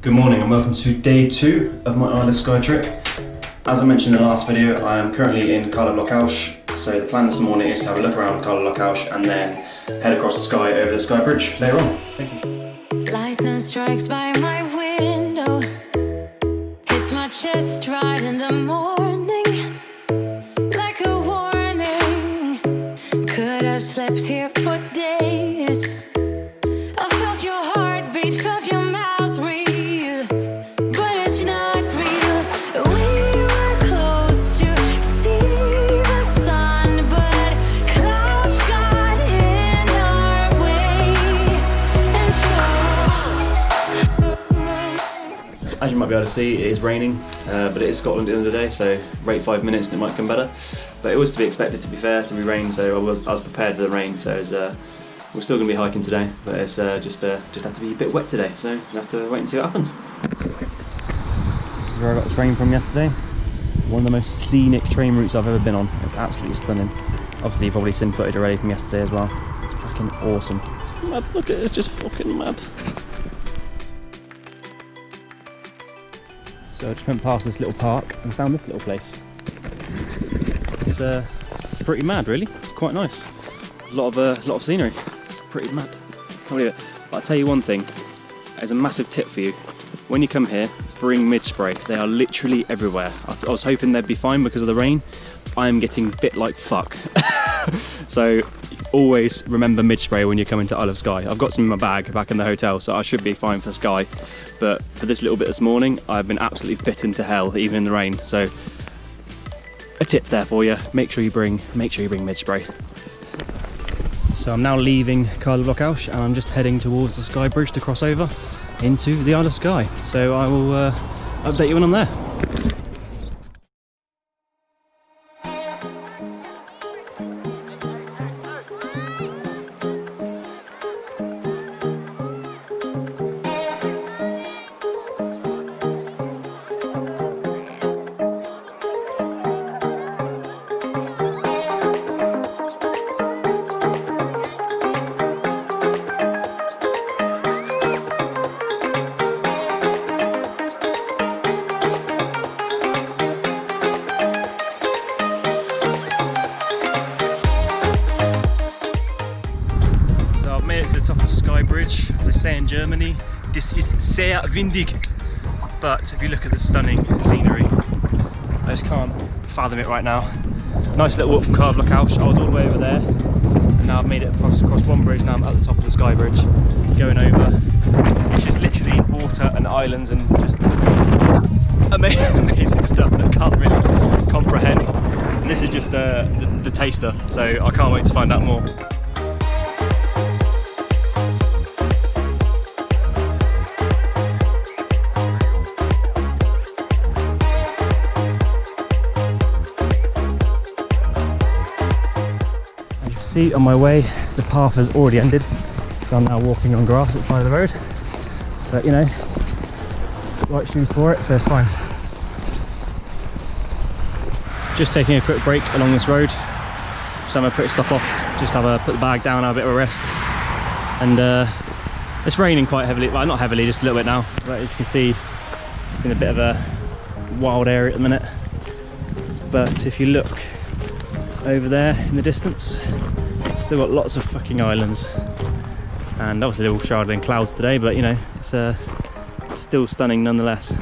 Good morning and welcome to day 2 of my Isle of Skye trip. As I mentioned in the last video, I am currently in Kyle Of Lochalsh, so the plan this morning is to have a look around Kyle Of Lochalsh and then head across the Skye over the Skye Bridge later on. Thank you. Lightning strikes by my window, hits my chest right in the morning, like a warning. Could have slept here for days. I felt your heartbeat, felt your mouth breathe, but it's not real. We were close to see the sun, but clouds got in our way, and so As you might be able to see, it is raining, but it is Scotland at the end of the day, so wait 5 minutes and it might come better. But it was to be expected, to be fair, to be rain, so I was prepared for the rain. So it's, we're still going to be hiking today, but it's just have to be a bit wet today, so we'll have to wait and see what happens. This is where I got the train from yesterday. One of the most scenic train routes I've ever been on. It's absolutely stunning. Obviously you've probably seen footage already from yesterday as well. It's fucking awesome. It's mad, look at it, it's just fucking mad. So I just went past this little park and found this little place. It's pretty mad, really. It's quite nice. A lot of scenery. It's pretty mad. Can't believe it. But I'll tell you one thing. As a massive tip for you, when you come here, bring mid spray. They are literally everywhere. I was hoping they'd be fine because of the rain. I am getting bit like fuck. So always remember mid spray when you come into Isle of Skye. I've got some in my bag back in the hotel, so I should be fine for Skye. But for this little bit this morning, I've been absolutely bitten to hell, even in the rain. So a tip there for you: make sure you bring mid spray. So I'm now leaving Kyle Of Lochalsh and I'm just heading towards the Skye Bridge to cross over into the Isle of Skye. So I will update you when I'm there. Bridge, as they say in Germany, this is sehr windig. But if you look at the stunning scenery, I just can't fathom it right now. Nice little walk from Kyle Of Lochalsh. I was all the way over there, and now I've made it across one bridge. Now I'm at the top of the Skye Bridge, going over. It's just literally water and islands and just amazing stuff that I can't really comprehend. And this is just the taster, so I can't wait to find out more. See, on my way, the path has already ended, so I'm now walking on grass at the side of the road. But you know, got the right shoes for it, so it's fine. Just taking a quick break along this road, just having a quick stop off, just put the bag down, have a bit of a rest. And it's raining quite heavily, well not heavily, just a little bit now. But as you can see, it's in a bit of a wild area at the minute. But if you look over there in the distance, still got lots of fucking islands, and obviously they're all shrouded in clouds today, but you know, it's still stunning nonetheless.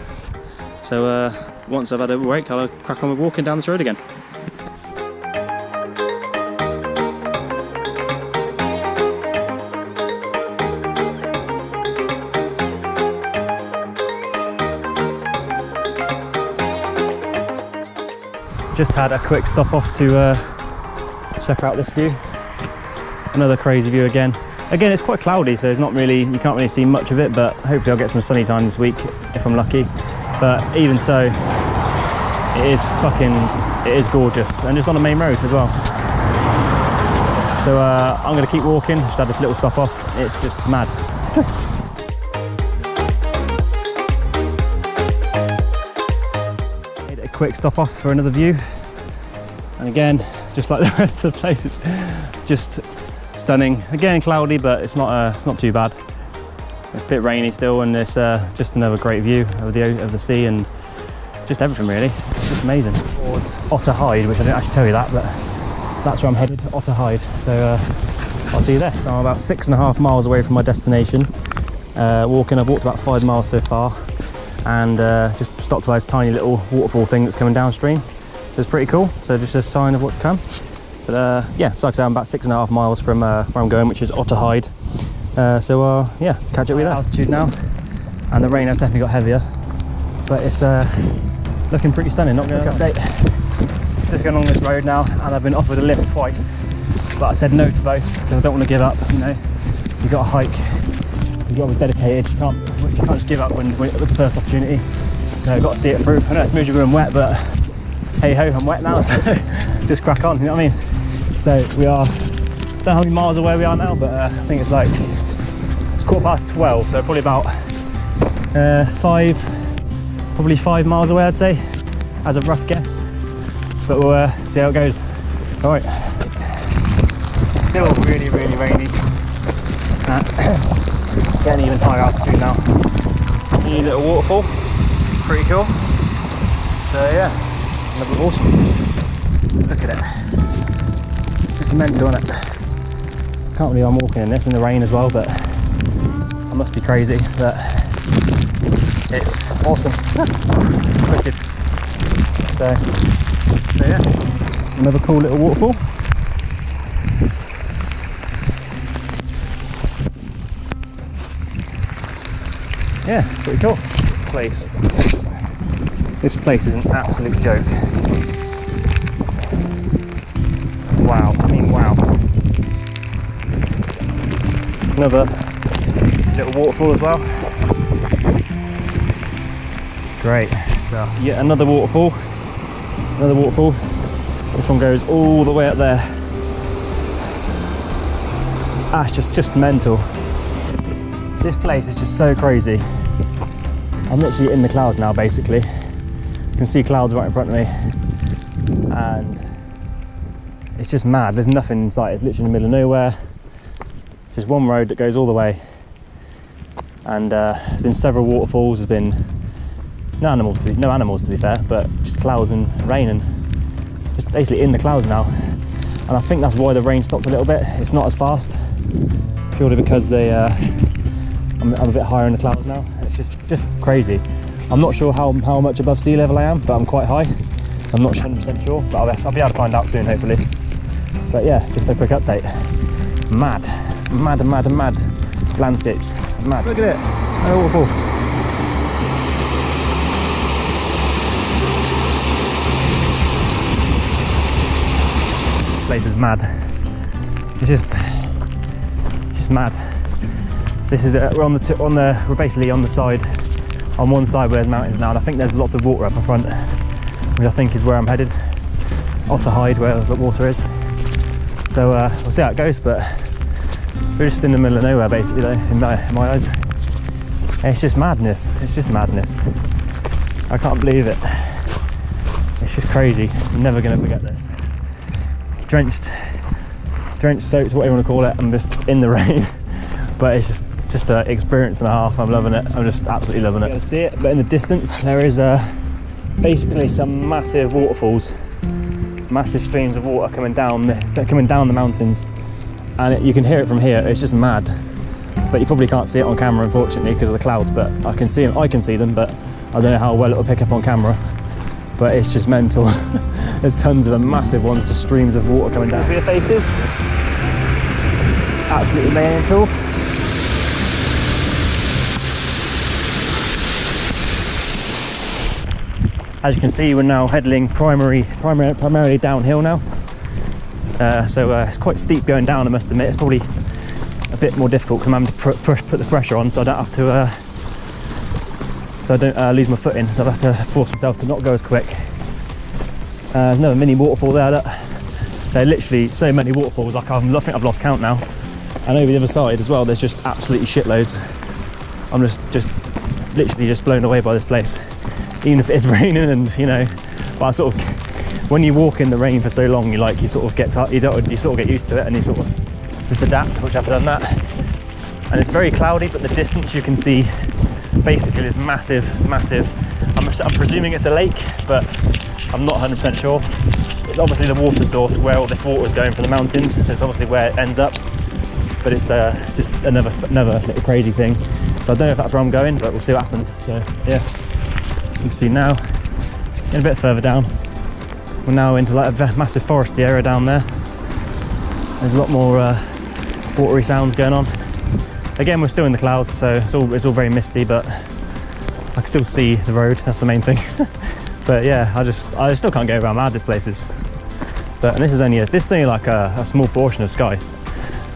So once I've had a break, I'll crack on with walking down this road again. Just had a quick stop off to check out this view. Another crazy view again. Again, it's quite cloudy, so it's not really, you can't really see much of it, but hopefully I'll get some sunny time this week if I'm lucky. But even so, it is gorgeous, and just on the main road as well. So I'm going to keep walking. Just had this little stop off. It's just mad. Made it a quick stop off for another view, and again, just like the rest of the place, it's just stunning. Again, cloudy, but it's not too bad. It's a bit rainy still, and it's just another great view of the sea and just everything really. It's just amazing. Towards Otter, which I didn't actually tell you that, but that's where I'm headed, Otter. So I'll see you there. So I'm about 6.5 miles away from my destination. I've walked about 5 miles so far, and just stopped by this tiny little waterfall thing that's coming downstream. It's pretty cool, so just a sign of what to come. But yeah, so like I say, I'm about 6.5 miles from where I'm going, which is Otter. So yeah, catch up with that altitude now, and the rain has definitely got heavier, but it's looking pretty stunning. Not going to update. Just going along this road now, and I've been offered a lift twice, but I said no to both because I don't want to give up. You know, you got to hike, you got to be dedicated. You can't just give up when with the first opportunity. So I've got to see it through. I know it's miserable and wet, but hey ho, I'm wet now, so just crack on. You know what I mean? So we are. Don't know how many miles away we are now, but I think it's like it's 12:15, so probably about 5 miles away, I'd say, as a rough guess. But we'll see how it goes. All right. Still really rainy. Getting even higher altitude now. New little waterfall, pretty cool. So yeah, another awesome. Look at it. It's mental, isn't it? Can't believe I'm walking in this in the rain as well, but I must be crazy. But it's awesome. Wicked. So yeah, another cool little waterfall. Yeah, pretty cool place. This place is an absolute joke. Wow, I mean wow. Another little waterfall as well. Great. So yet another waterfall. This one goes all the way up there. It's just mental. This place is just so crazy. I'm literally in the clouds now, basically. You can see clouds right in front of me, and it's just mad. There's nothing in sight. It's literally in the middle of nowhere. Just one road that goes all the way, and there's been several waterfalls. There's been no animals to be fair, but just clouds and rain, and just basically in the clouds now. And I think that's why the rain stopped a little bit. It's not as fast, purely because I'm a bit higher in the clouds now. It's just crazy. I'm not sure how much above sea level I am, but I'm quite high. So I'm not 100% sure, but I'll be able to find out soon, hopefully. But yeah, just a quick update. Mad landscapes. Mad. Look at it. Oh, waterfall. This place is mad. It's just mad. This is we're basically on one side where there's mountains now, and I think there's lots of water up in front, which I think is where I'm headed. Otter, where the water is. So we'll see how it goes, but we're just in the middle of nowhere basically though, in my eyes. It's just madness. I can't believe it. It's just crazy. I'm never going to forget this. Drenched, soaked, whatever you want to call it. I'm just in the rain, but it's just an experience and a half. I'm loving it. I'm just absolutely loving it. You can see it, but in the distance there is basically some massive waterfalls, massive streams of water coming down the mountains, and you can hear it from here. It's just mad, but you probably can't see it on camera, unfortunately, because of the clouds. But I can see them, but I don't know how well it will pick up on camera. But it's just mental. There's tons of them, massive ones, just streams of water coming down. For your faces, absolutely mental. As you can see, we're now heading primarily downhill now. So it's quite steep going down, I must admit. It's probably a bit more difficult because I'm having to put the pressure on, so I don't have to, so I don't lose my footing. So I have to force myself to not go as quick. There's another mini waterfall there. Look. There are literally so many waterfalls. Like I think I've lost count now. And over the other side as well, there's just absolutely shitloads. I'm just literally just blown away by this place. Even if it's raining, and you know, but I sort of, when you walk in the rain for so long, you sort of get used to it, and you sort of just adapt, which I've done that. and it's very cloudy, but the distance you can see basically this massive, I'm presuming it's a lake, but I'm not 100% sure. It's obviously the water source where all this water is going from the mountains, so it's obviously where it ends up, but it's just another little crazy thing. So I don't know if that's where I'm going, but we'll see what happens. So yeah, you can see now, getting a bit further down, we're now into like a massive foresty area down there. There's a lot more watery sounds going on. Again, we're still in the clouds, so it's all very misty, but I can still see the road. That's the main thing. But yeah, I still can't get over how mad this place is. But and this is only like a small portion of Skye,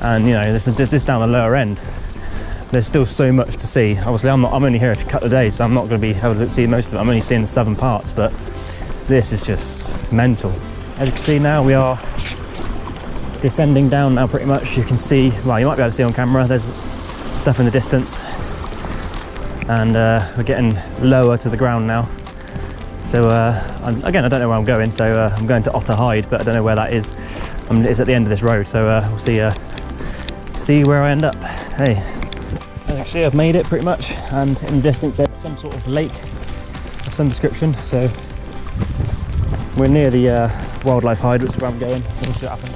and you know, this is down the lower end. There's still so much to see. Obviously, I'm only here if you cut the day, so I'm not going to be able to see most of it. I'm only seeing the southern parts, but this is just mental. As you can see now, we are descending down now pretty much. You can see, well, you might be able to see on camera, there's stuff in the distance, and we're getting lower to the ground now. So again, I don't know where I'm going, so I'm going to Otter, but I don't know where that is. It's at the end of this road, so we'll see where I end up. Hey, actually I've made it pretty much, and in the distance there's some sort of lake of some description, so we're near the wildlife hide, which is where I'm going. We'll see what happens.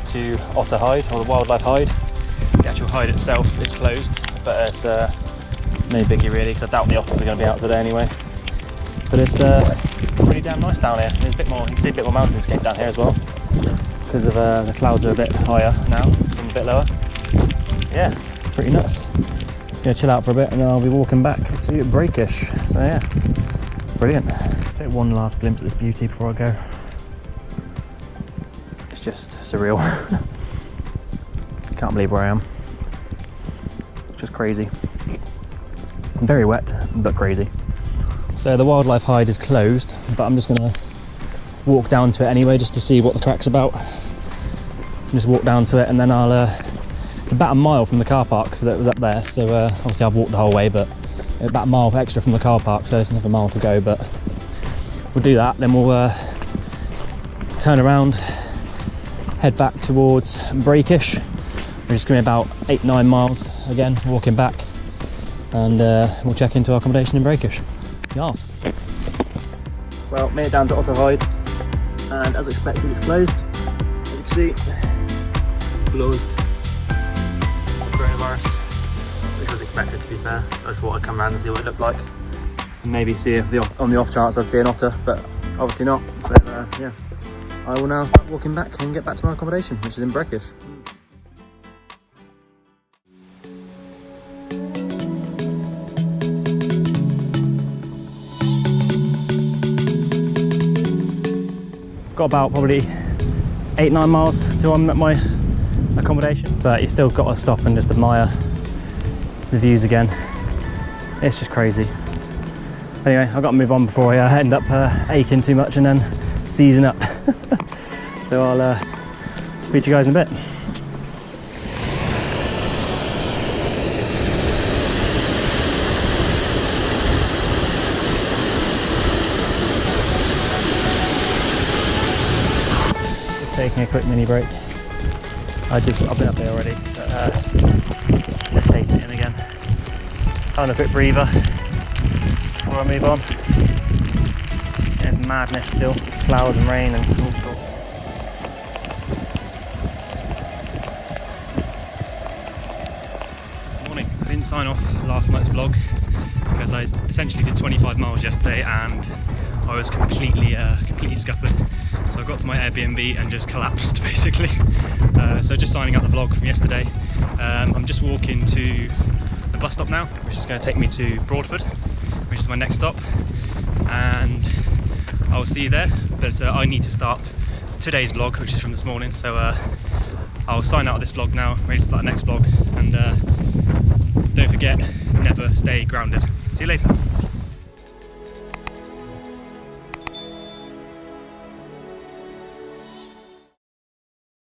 To Otter Hide, or the wildlife hide. The actual hide itself is closed, but it's no biggie really, because I doubt the otters are going to be out today anyway. But it's pretty damn nice down here. There's a bit more, you can see a bit more mountainscape down here as well, because of the clouds are a bit higher now, some a bit lower. Yeah, pretty nuts. Just gonna chill out for a bit, and then I'll be walking back to Breakish. So yeah, brilliant. Take one last glimpse at this beauty before I go. Just surreal. Can't believe where I am. Just crazy. I'm very wet, but crazy. So the wildlife hide is closed, but I'm just gonna walk down to it anyway, just to see what the crack's about. Just walk down to it, and then I'll. It's about a mile from the car park that was up there, so obviously I've walked the whole way, but about a mile extra from the car park, so it's another mile to go. But we'll do that, then we'll turn around, head back towards Breakish. We're just going to be about 8-9 miles again, walking back, and we'll check into our accommodation in Breakish. Yes. Well, made it down to Otter Hide, and as expected, it's closed. As you can see, closed. Coronavirus, which was expected to be fair. I just thought I'd come around and see what it looked like, and maybe see if on the off chance I'd see an otter, but obviously not. So yeah. I will now start walking back and get back to my accommodation, which is in Breakish. Got about probably 8-9 miles till I'm at my accommodation, but you still got to stop and just admire the views again. It's just crazy. Anyway, I've got to move on before I end up aching too much and then seizing up. So I'll speak to you guys in a bit. Just taking a quick mini break. I've been up there already, but just taking it in again. Having a quick breather before I move on. There's madness still, clouds and rain and all sorts. Morning. I didn't sign off last night's vlog because I essentially did 25 miles yesterday and I was completely scuppered. So I got to my Airbnb and just collapsed basically. So just signing up the vlog from yesterday. I'm just walking to the bus stop now, which is going to take me to Broadford, which is my next stop, and I'll see you there. But I need to start today's vlog, which is from this morning, so I'll sign out of this vlog now, ready to start the next vlog, and don't forget, never stay grounded. See you later.